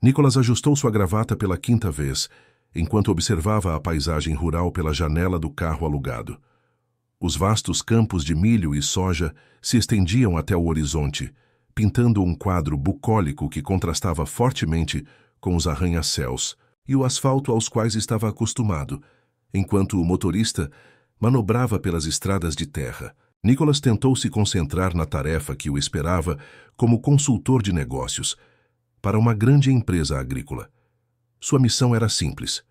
Nicholas ajustou sua gravata pela quinta vez, enquanto observava a paisagem rural pela janela do carro alugado. Os vastos campos de milho e soja se estendiam até o horizonte, pintando um quadro bucólico que contrastava fortemente com os arranha-céus e o asfalto aos quais estava acostumado, enquanto o motorista manobrava pelas estradas de terra. Nicholas tentou se concentrar na tarefa que o esperava como consultor de negócios para uma grande empresa agrícola. Sua missão era simples: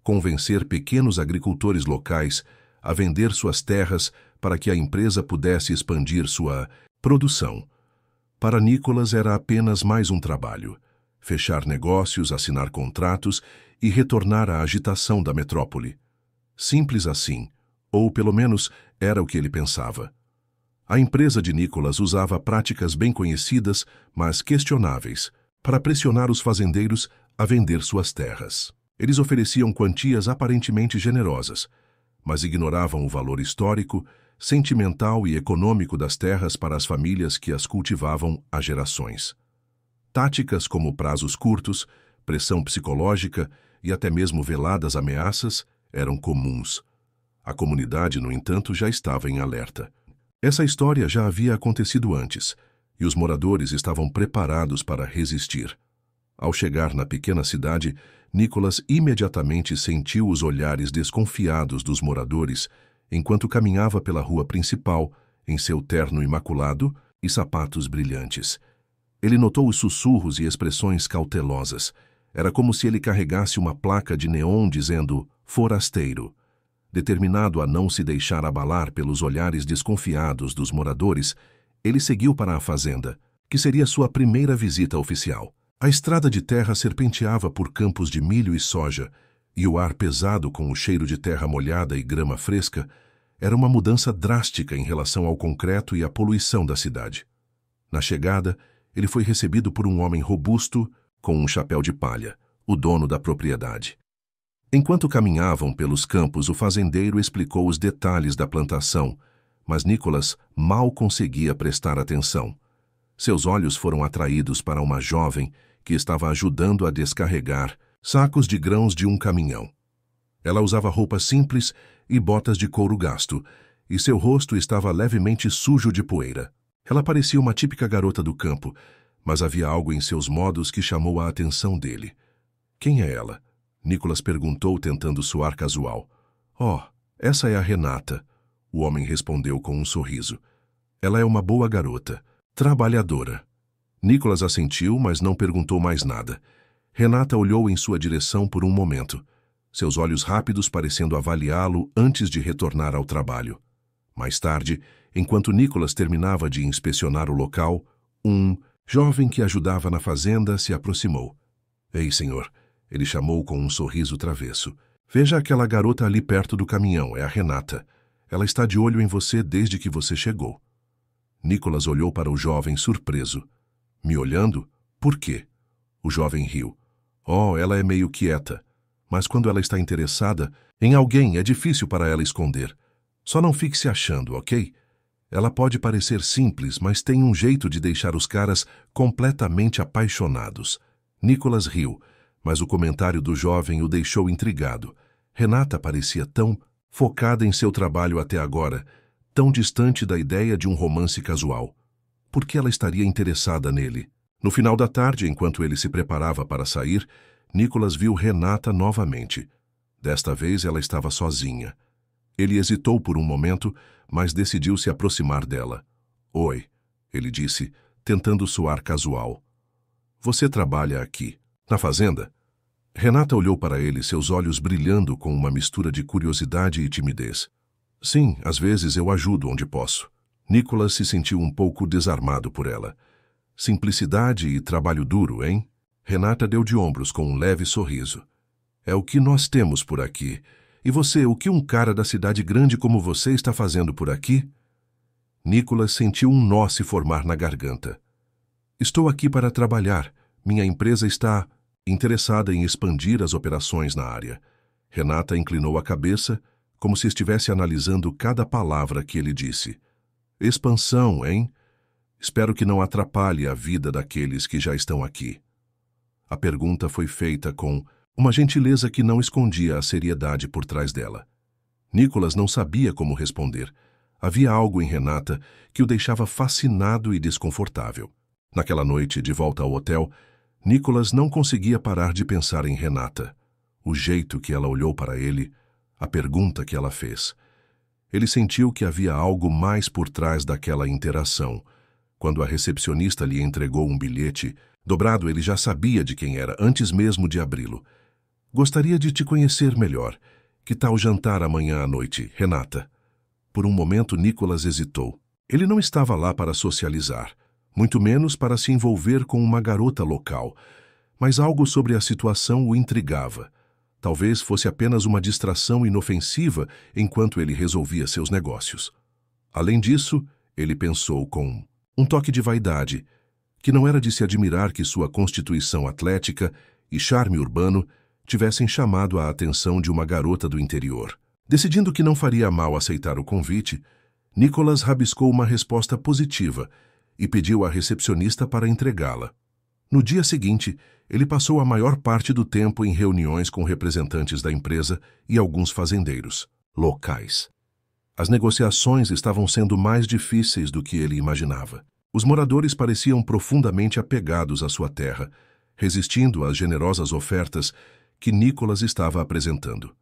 convencer pequenos agricultores locais a vender suas terras para que a empresa pudesse expandir sua produção. Para Nicholas era apenas mais um trabalho: fechar negócios, assinar contratos e retornar à agitação da metrópole. Simples assim, ou pelo menos era o que ele pensava. A empresa de Nicholas usava práticas bem conhecidas, mas questionáveis, para pressionar os fazendeiros a vender suas terras. Eles ofereciam quantias aparentemente generosas, mas ignoravam o valor histórico, sentimental e econômico das terras para as famílias que as cultivavam há gerações. Táticas como prazos curtos, pressão psicológica e até mesmo veladas ameaças eram comuns. A comunidade, no entanto, já estava em alerta. Essa história já havia acontecido antes, e os moradores estavam preparados para resistir. Ao chegar na pequena cidade, Nicholas imediatamente sentiu os olhares desconfiados dos moradores enquanto caminhava pela rua principal, em seu terno imaculado e sapatos brilhantes. Ele notou os sussurros e expressões cautelosas. Era como se ele carregasse uma placa de neon dizendo "Forasteiro". Determinado a não se deixar abalar pelos olhares desconfiados dos moradores, ele seguiu para a fazenda, que seria sua primeira visita oficial. A estrada de terra serpenteava por campos de milho e soja, e o ar pesado com o cheiro de terra molhada e grama fresca era uma mudança drástica em relação ao concreto e à poluição da cidade. Na chegada, ele foi recebido por um homem robusto com um chapéu de palha, o dono da propriedade. Enquanto caminhavam pelos campos, o fazendeiro explicou os detalhes da plantação, mas Nicholas mal conseguia prestar atenção. Seus olhos foram atraídos para uma jovem que estava ajudando a descarregar sacos de grãos de um caminhão. Ela usava roupas simples e botas de couro gasto, e seu rosto estava levemente sujo de poeira. Ela parecia uma típica garota do campo, mas havia algo em seus modos que chamou a atenção dele. "Quem é ela?" Nicholas perguntou, tentando soar casual. "Oh, essa é a Renata", o homem respondeu com um sorriso. "Ela é uma boa garota, trabalhadora." Nicholas assentiu, mas não perguntou mais nada. Renata olhou em sua direção por um momento, seus olhos rápidos parecendo avaliá-lo antes de retornar ao trabalho. Mais tarde, enquanto Nicholas terminava de inspecionar o local, um jovem que ajudava na fazenda se aproximou. "Ei, senhor", ele chamou com um sorriso travesso. "Veja aquela garota ali perto do caminhão, é a Renata. Ela está de olho em você desde que você chegou." Nicholas olhou para o jovem surpreso. "Me olhando? Por quê?" O jovem riu. "Oh, ela é meio quieta, mas quando ela está interessada em alguém é difícil para ela esconder. Só não fique se achando, ok? Ela pode parecer simples, mas tem um jeito de deixar os caras completamente apaixonados." Nicholas riu, mas o comentário do jovem o deixou intrigado. Renata parecia tão focada em seu trabalho até agora, tão distante da ideia de um romance casual. Por que ela estaria interessada nele? No final da tarde, enquanto ele se preparava para sair, Nicholas viu Renata novamente. Desta vez ela estava sozinha. Ele hesitou por um momento, mas decidiu se aproximar dela. "Oi", ele disse, tentando soar casual. "Você trabalha aqui, na fazenda?" Renata olhou para ele, seus olhos brilhando com uma mistura de curiosidade e timidez. "Sim, às vezes eu ajudo onde posso." Nicholas se sentiu um pouco desarmado por ela. "Simplicidade e trabalho duro, hein?" Renata deu de ombros com um leve sorriso. "É o que nós temos por aqui. E você, o que um cara da cidade grande como você está fazendo por aqui?" Nicholas sentiu um nó se formar na garganta. "Estou aqui para trabalhar. Minha empresa está interessada em expandir as operações na área." Renata inclinou a cabeça, como se estivesse analisando cada palavra que ele disse. "Expansão, hein? Espero que não atrapalhe a vida daqueles que já estão aqui." A pergunta foi feita com uma gentileza que não escondia a seriedade por trás dela. Nicholas não sabia como responder. Havia algo em Renata que o deixava fascinado e desconfortável. Naquela noite, de volta ao hotel, Nicholas não conseguia parar de pensar em Renata. O jeito que ela olhou para ele, a pergunta que ela fez. Ele sentiu que havia algo mais por trás daquela interação. Quando a recepcionista lhe entregou um bilhete, dobrado, ele já sabia de quem era, antes mesmo de abri-lo. Gostaria de te conhecer melhor. Que tal jantar amanhã à noite, Renata? Por um momento, Nicholas hesitou. Ele não estava lá para socializar, muito menos para se envolver com uma garota local, mas algo sobre a situação o intrigava. Talvez fosse apenas uma distração inofensiva enquanto ele resolvia seus negócios. Além disso, ele pensou com um toque de vaidade, que não era de se admirar que sua constituição atlética e charme urbano tivessem chamado a atenção de uma garota do interior. Decidindo que não faria mal aceitar o convite, Nicholas rabiscou uma resposta positiva e pediu à recepcionista para entregá-la. No dia seguinte, ele passou a maior parte do tempo em reuniões com representantes da empresa e alguns fazendeiros locais. As negociações estavam sendo mais difíceis do que ele imaginava. Os moradores pareciam profundamente apegados à sua terra, resistindo às generosas ofertas que Nicholas estava apresentando.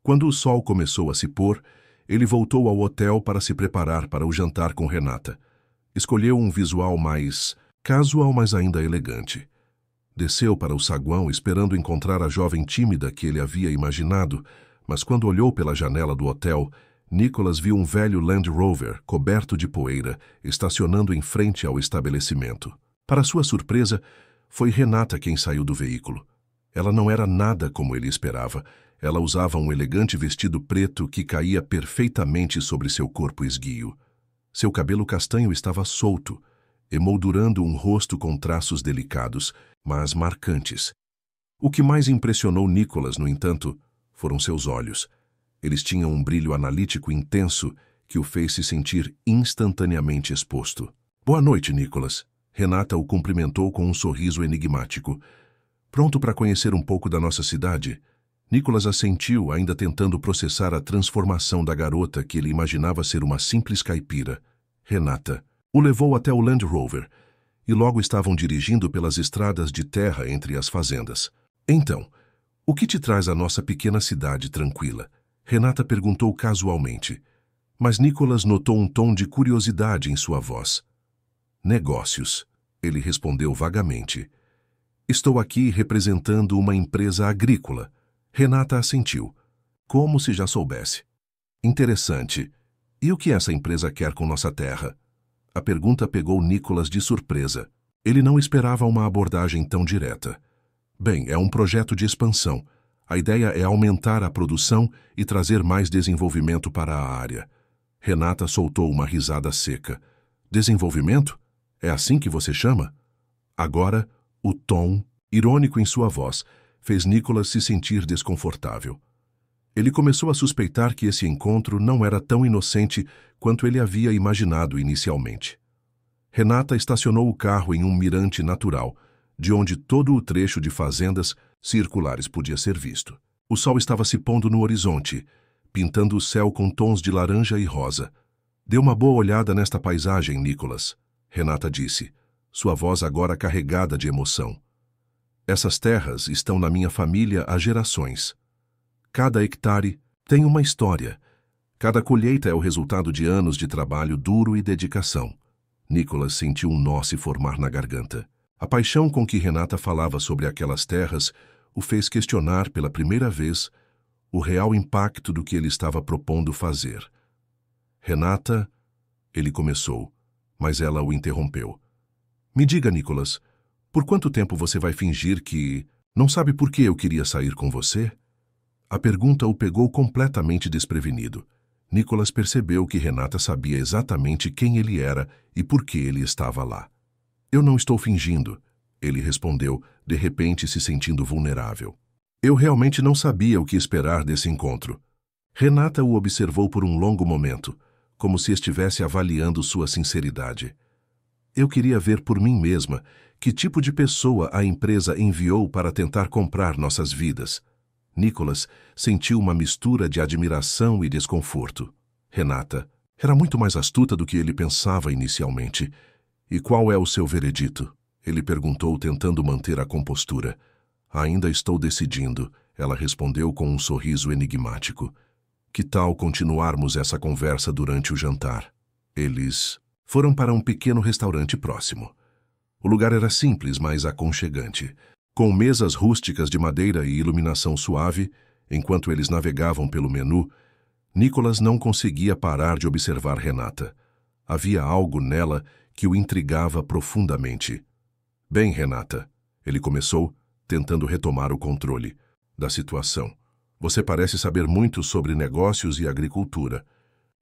Quando o sol começou a se pôr, ele voltou ao hotel para se preparar para o jantar com Renata. Escolheu um visual mais casual, mas ainda elegante. Desceu para o saguão esperando encontrar a jovem tímida que ele havia imaginado, mas quando olhou pela janela do hotel, Nicholas viu um velho Land Rover coberto de poeira estacionando em frente ao estabelecimento. Para sua surpresa, foi Renata quem saiu do veículo. Ela não era nada como ele esperava. Ela usava um elegante vestido preto que caía perfeitamente sobre seu corpo esguio. Seu cabelo castanho estava solto, emoldurando um rosto com traços delicados, mas marcantes. O que mais impressionou Nicholas, no entanto, foram seus olhos. Eles tinham um brilho analítico intenso que o fez se sentir instantaneamente exposto. Boa noite, Nicholas. Renata o cumprimentou com um sorriso enigmático. Pronto para conhecer um pouco da nossa cidade? Nicholas assentiu, ainda tentando processar a transformação da garota que ele imaginava ser uma simples caipira. Renata o levou até o Land Rover e logo estavam dirigindo pelas estradas de terra entre as fazendas. Então, o que te traz à nossa pequena cidade tranquila? Renata perguntou casualmente, mas Nicholas notou um tom de curiosidade em sua voz. Negócios, ele respondeu vagamente. Estou aqui representando uma empresa agrícola. Renata assentiu, como se já soubesse. Interessante. E o que essa empresa quer com nossa terra? A pergunta pegou Nicholas de surpresa. Ele não esperava uma abordagem tão direta. Bem, é um projeto de expansão. A ideia é aumentar a produção e trazer mais desenvolvimento para a área. Renata soltou uma risada seca. Desenvolvimento? É assim que você chama? Agora, o tom, irônico em sua voz, fez Nicholas se sentir desconfortável. Ele começou a suspeitar que esse encontro não era tão inocente quanto ele havia imaginado inicialmente. Renata estacionou o carro em um mirante natural, de onde todo o trecho de fazendas circulares podia ser visto. O sol estava se pondo no horizonte, pintando o céu com tons de laranja e rosa. Dê uma boa olhada nesta paisagem, Nicholas, Renata disse, sua voz agora carregada de emoção. Essas terras estão na minha família há gerações. Cada hectare tem uma história. Cada colheita é o resultado de anos de trabalho duro e dedicação. Nicholas sentiu um nó se formar na garganta. A paixão com que Renata falava sobre aquelas terras o fez questionar pela primeira vez o real impacto do que ele estava propondo fazer. Renata, ele começou, mas ela o interrompeu. Me diga, Nicholas, por quanto tempo você vai fingir que não sabe por que eu queria sair com você? A pergunta o pegou completamente desprevenido. Nicholas percebeu que Renata sabia exatamente quem ele era e por que ele estava lá. Eu não estou fingindo, ele respondeu, de repente se sentindo vulnerável. Eu realmente não sabia o que esperar desse encontro. Renata o observou por um longo momento, como se estivesse avaliando sua sinceridade. Eu queria ver por mim mesma Que tipo de pessoa a empresa enviou para tentar comprar nossas vidas? Nicholas sentiu uma mistura de admiração e desconforto. Renata era muito mais astuta do que ele pensava inicialmente. E qual é o seu veredito? Ele perguntou, tentando manter a compostura. Ainda estou decidindo, ela respondeu com um sorriso enigmático. Que tal continuarmos essa conversa durante o jantar? Eles foram para um pequeno restaurante próximo. O lugar era simples, mas aconchegante, com mesas rústicas de madeira e iluminação suave. Enquanto eles navegavam pelo menu, Nicholas não conseguia parar de observar Renata. Havia algo nela que o intrigava profundamente. Bem, Renata, ele começou, tentando retomar o controle da situação. Você parece saber muito sobre negócios e agricultura.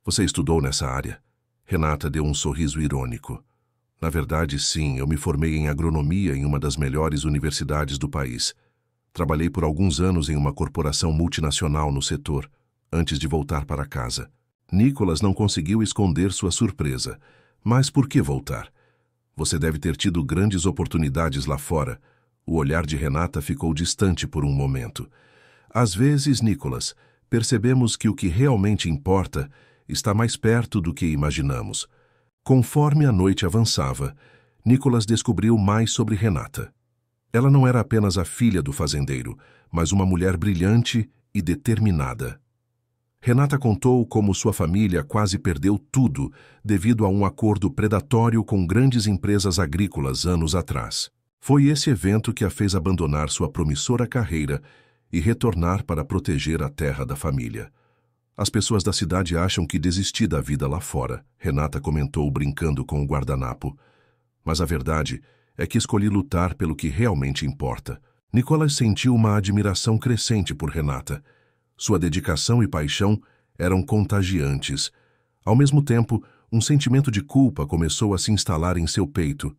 Você estudou nessa área? Renata deu um sorriso irônico. Na verdade, sim, eu me formei em agronomia em uma das melhores universidades do país. Trabalhei por alguns anos em uma corporação multinacional no setor, antes de voltar para casa. Nicholas não conseguiu esconder sua surpresa. Mas por que voltar? Você deve ter tido grandes oportunidades lá fora. O olhar de Renata ficou distante por um momento. Às vezes, Nicholas, percebemos que o que realmente importa está mais perto do que imaginamos. Conforme a noite avançava, Nicholas descobriu mais sobre Renata. Ela não era apenas a filha do fazendeiro, mas uma mulher brilhante e determinada. Renata contou como sua família quase perdeu tudo devido a um acordo predatório com grandes empresas agrícolas anos atrás. Foi esse evento que a fez abandonar sua promissora carreira e retornar para proteger a terra da família. As pessoas da cidade acham que desisti da vida lá fora, Renata comentou brincando com o guardanapo. Mas a verdade é que escolhi lutar pelo que realmente importa. Nicholas sentiu uma admiração crescente por Renata. Sua dedicação e paixão eram contagiantes. Ao mesmo tempo, um sentimento de culpa começou a se instalar em seu peito.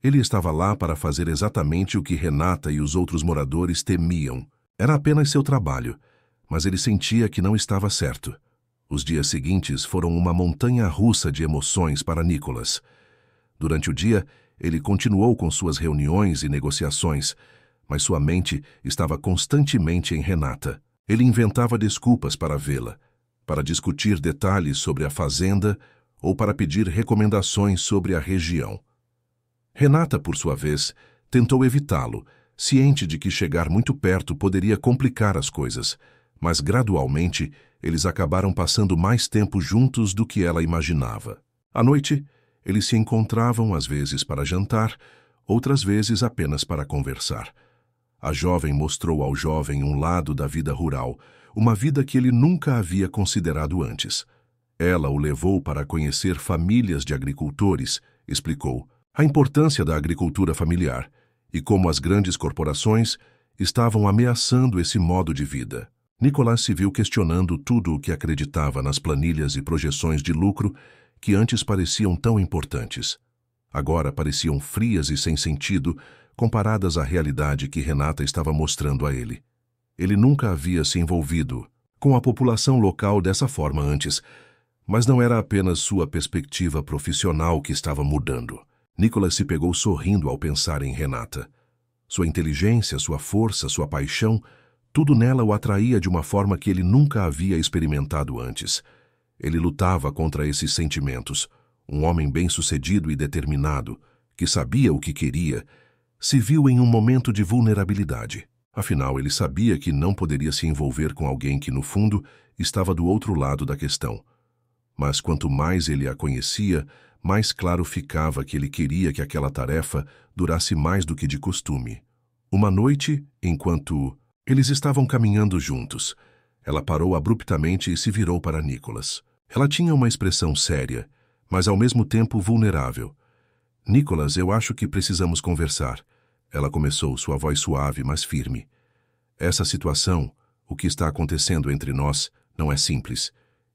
Ele estava lá para fazer exatamente o que Renata e os outros moradores temiam. Era apenas seu trabalho, mas ele sentia que não estava certo. Os dias seguintes foram uma montanha-russa de emoções para Nicholas. Durante o dia, ele continuou com suas reuniões e negociações, mas sua mente estava constantemente em Renata. Ele inventava desculpas para vê-la, para discutir detalhes sobre a fazenda ou para pedir recomendações sobre a região. Renata, por sua vez, tentou evitá-lo, ciente de que chegar muito perto poderia complicar as coisas, mas gradualmente eles acabaram passando mais tempo juntos do que ela imaginava. À noite, eles se encontravam às vezes para jantar, outras vezes apenas para conversar. A jovem mostrou ao jovem um lado da vida rural, uma vida que ele nunca havia considerado antes. Ela o levou para conhecer famílias de agricultores, explicou a importância da agricultura familiar e como as grandes corporações estavam ameaçando esse modo de vida. Nicholas se viu questionando tudo o que acreditava nas planilhas e projeções de lucro que antes pareciam tão importantes. Agora pareciam frias e sem sentido, comparadas à realidade que Renata estava mostrando a ele. Ele nunca havia se envolvido com a população local dessa forma antes, mas não era apenas sua perspectiva profissional que estava mudando. Nicholas se pegou sorrindo ao pensar em Renata. Sua inteligência, sua força, sua paixão, tudo nela o atraía de uma forma que ele nunca havia experimentado antes. Ele lutava contra esses sentimentos. Um homem bem-sucedido e determinado, que sabia o que queria, se viu em um momento de vulnerabilidade. Afinal, ele sabia que não poderia se envolver com alguém que, no fundo, estava do outro lado da questão. Mas quanto mais ele a conhecia, mais claro ficava que ele queria que aquela tarefa durasse mais do que de costume. Uma noite, enquanto eles estavam caminhando juntos, ela parou abruptamente e se virou para Nicholas. Ela tinha uma expressão séria, mas ao mesmo tempo vulnerável. Nicholas, eu acho que precisamos conversar. Ela começou, sua voz suave, mas firme. Essa situação, o que está acontecendo entre nós, não é simples.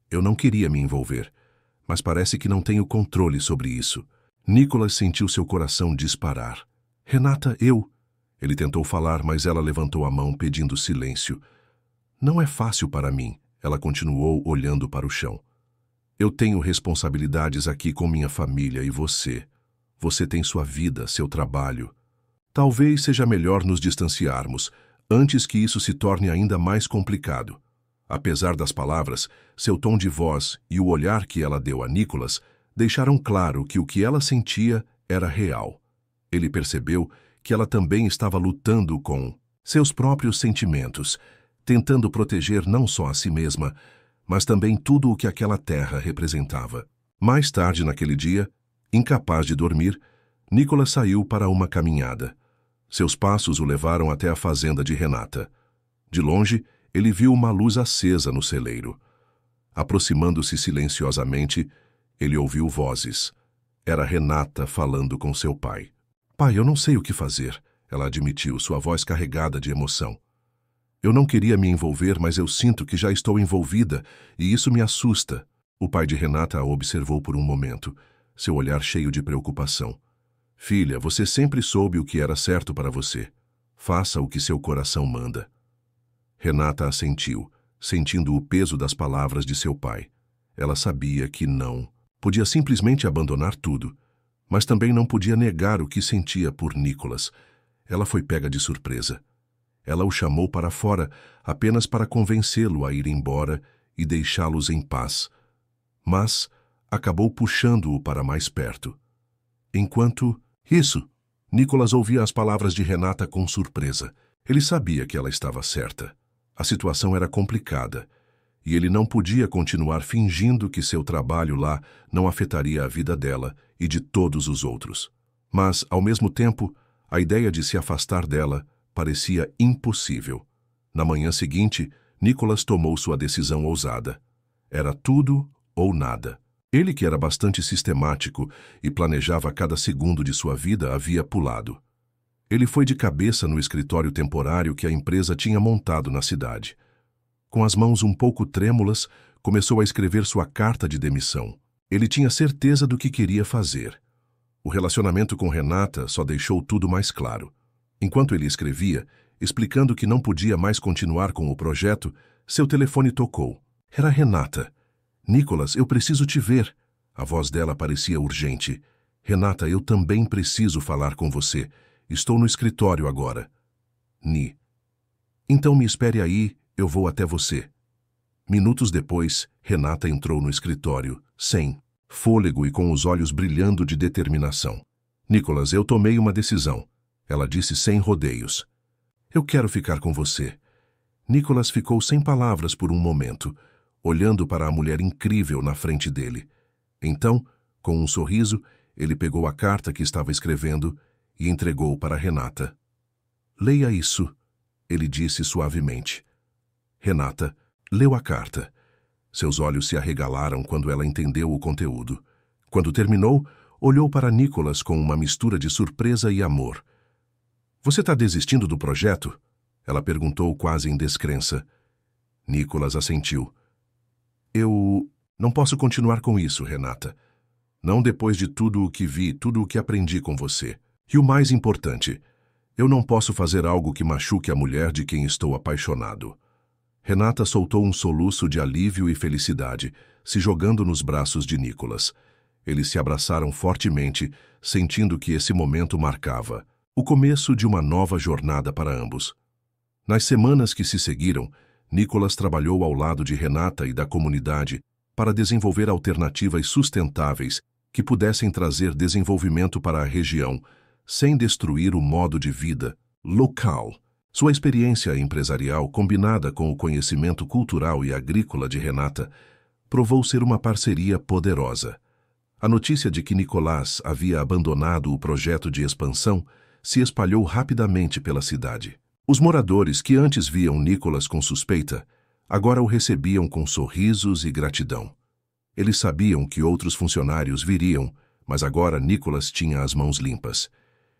Eu não queria me envolver, mas parece que não tenho controle sobre isso. Nicholas sentiu seu coração disparar. Renata, Ele tentou falar, mas ela levantou a mão pedindo silêncio. Não é fácil para mim, ela continuou olhando para o chão. Eu tenho responsabilidades aqui com minha família e você. Você tem sua vida, seu trabalho. Talvez seja melhor nos distanciarmos, antes que isso se torne ainda mais complicado. Apesar das palavras, seu tom de voz e o olhar que ela deu a Nicholas deixaram claro que o que ela sentia era real. Ele percebeu que ela também estava lutando com seus próprios sentimentos, tentando proteger não só a si mesma, mas também tudo o que aquela terra representava. Mais tarde naquele dia, incapaz de dormir, Nicholas saiu para uma caminhada. Seus passos o levaram até a fazenda de Renata. De longe, ele viu uma luz acesa no celeiro. Aproximando-se silenciosamente, ele ouviu vozes. Era Renata falando com seu pai. "Pai, eu não sei o que fazer", ela admitiu, sua voz carregada de emoção. "Eu não queria me envolver, mas eu sinto que já estou envolvida, e isso me assusta." O pai de Renata a observou por um momento, seu olhar cheio de preocupação. "Filha, você sempre soube o que era certo para você. Faça o que seu coração manda." Renata assentiu, sentindo o peso das palavras de seu pai. Ela sabia que não podia simplesmente abandonar tudo, mas também não podia negar o que sentia por Nicholas. Ela foi pega de surpresa. Ela o chamou para fora apenas para convencê-lo a ir embora e deixá-los em paz. Mas acabou puxando-o para mais perto. Enquanto isso, Nicholas ouvia as palavras de Renata com surpresa. Ele sabia que ela estava certa. A situação era complicada, e ele não podia continuar fingindo que seu trabalho lá não afetaria a vida dela e de todos os outros. Mas, ao mesmo tempo, a ideia de se afastar dela parecia impossível. Na manhã seguinte, Nicholas tomou sua decisão ousada. Era tudo ou nada. Ele, que era bastante sistemático e planejava cada segundo de sua vida, havia pulado. Ele foi de cabeça no escritório temporário que a empresa tinha montado na cidade. Com as mãos um pouco trêmulas, começou a escrever sua carta de demissão. Ele tinha certeza do que queria fazer. O relacionamento com Renata só deixou tudo mais claro. Enquanto ele escrevia, explicando que não podia mais continuar com o projeto, seu telefone tocou. Era Renata. "Nicholas, eu preciso te ver." A voz dela parecia urgente. "Renata, eu também preciso falar com você. Estou no escritório agora." "Ni." "Então me espere aí, eu vou até você." Minutos depois, Renata entrou no escritório, sem fôlego e com os olhos brilhando de determinação. "Nicholas, eu tomei uma decisão." Ela disse sem rodeios. "Eu quero ficar com você." Nicholas ficou sem palavras por um momento, olhando para a mulher incrível na frente dele. Então, com um sorriso, ele pegou a carta que estava escrevendo e entregou para Renata. "Leia isso", ele disse suavemente. Renata leu a carta. Seus olhos se arregalaram quando ela entendeu o conteúdo. Quando terminou, olhou para Nicholas com uma mistura de surpresa e amor. "Você está desistindo do projeto?" Ela perguntou quase em descrença. Nicholas assentiu. "Eu não posso continuar com isso, Renata. Não depois de tudo o que vi, tudo o que aprendi com você. E o mais importante, eu não posso fazer algo que machuque a mulher de quem estou apaixonado." Renata soltou um soluço de alívio e felicidade, se jogando nos braços de Nicholas. Eles se abraçaram fortemente, sentindo que esse momento marcava o começo de uma nova jornada para ambos. Nas semanas que se seguiram, Nicholas trabalhou ao lado de Renata e da comunidade para desenvolver alternativas sustentáveis que pudessem trazer desenvolvimento para a região, sem destruir o modo de vida local. Sua experiência empresarial, combinada com o conhecimento cultural e agrícola de Renata, provou ser uma parceria poderosa. A notícia de que Nicholas havia abandonado o projeto de expansão se espalhou rapidamente pela cidade. Os moradores, que antes viam Nicholas com suspeita, agora o recebiam com sorrisos e gratidão. Eles sabiam que outros funcionários viriam, mas agora Nicholas tinha as mãos limpas.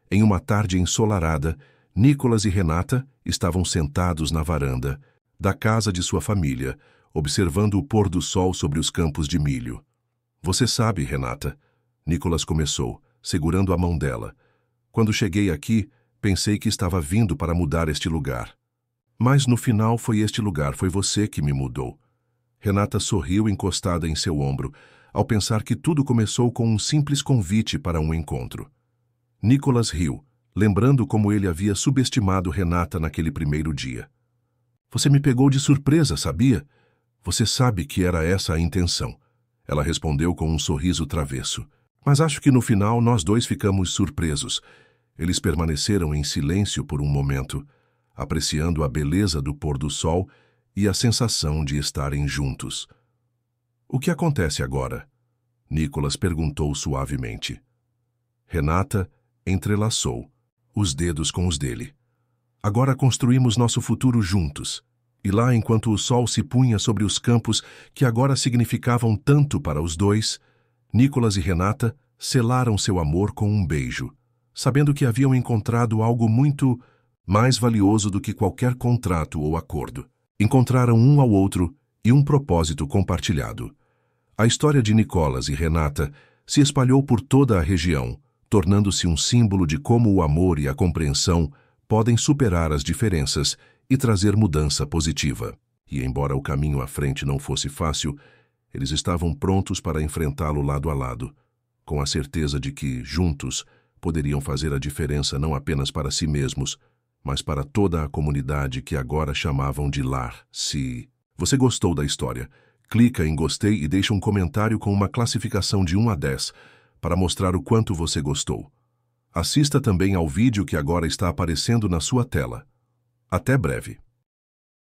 Em uma tarde ensolarada, Nicholas e Renata estavam sentados na varanda da casa de sua família, observando o pôr do sol sobre os campos de milho. "Você sabe, Renata", Nicholas começou, segurando a mão dela. "Quando cheguei aqui, pensei que estava vindo para mudar este lugar. Mas no final foi este lugar, foi você que me mudou." Renata sorriu encostada em seu ombro, ao pensar que tudo começou com um simples convite para um encontro. Nicholas riu, lembrando como ele havia subestimado Renata naquele primeiro dia. Você me pegou de surpresa, sabia? Você sabe que era essa a intenção. Ela respondeu com um sorriso travesso. Mas acho que no final nós dois ficamos surpresos. Eles permaneceram em silêncio por um momento, apreciando a beleza do pôr do sol e a sensação de estarem juntos. O que acontece agora? Nicholas perguntou suavemente. Renata entrelaçou os dedos com os dele. Agora construímos nosso futuro juntos. E lá, enquanto o sol se punha sobre os campos que agora significavam tanto para os dois, Nicholas e Renata selaram seu amor com um beijo, sabendo que haviam encontrado algo muito mais valioso do que qualquer contrato ou acordo. Encontraram um ao outro e um propósito compartilhado. A história de Nicholas e Renata se espalhou por toda a região, tornando-se um símbolo de como o amor e a compreensão podem superar as diferenças e trazer mudança positiva. E embora o caminho à frente não fosse fácil, eles estavam prontos para enfrentá-lo lado a lado, com a certeza de que, juntos, poderiam fazer a diferença não apenas para si mesmos, mas para toda a comunidade que agora chamavam de lar. Se você gostou da história, clica em gostei e deixa um comentário com uma classificação de 1 a 10 para mostrar o quanto você gostou. Assista também ao vídeo que agora está aparecendo na sua tela. Até breve.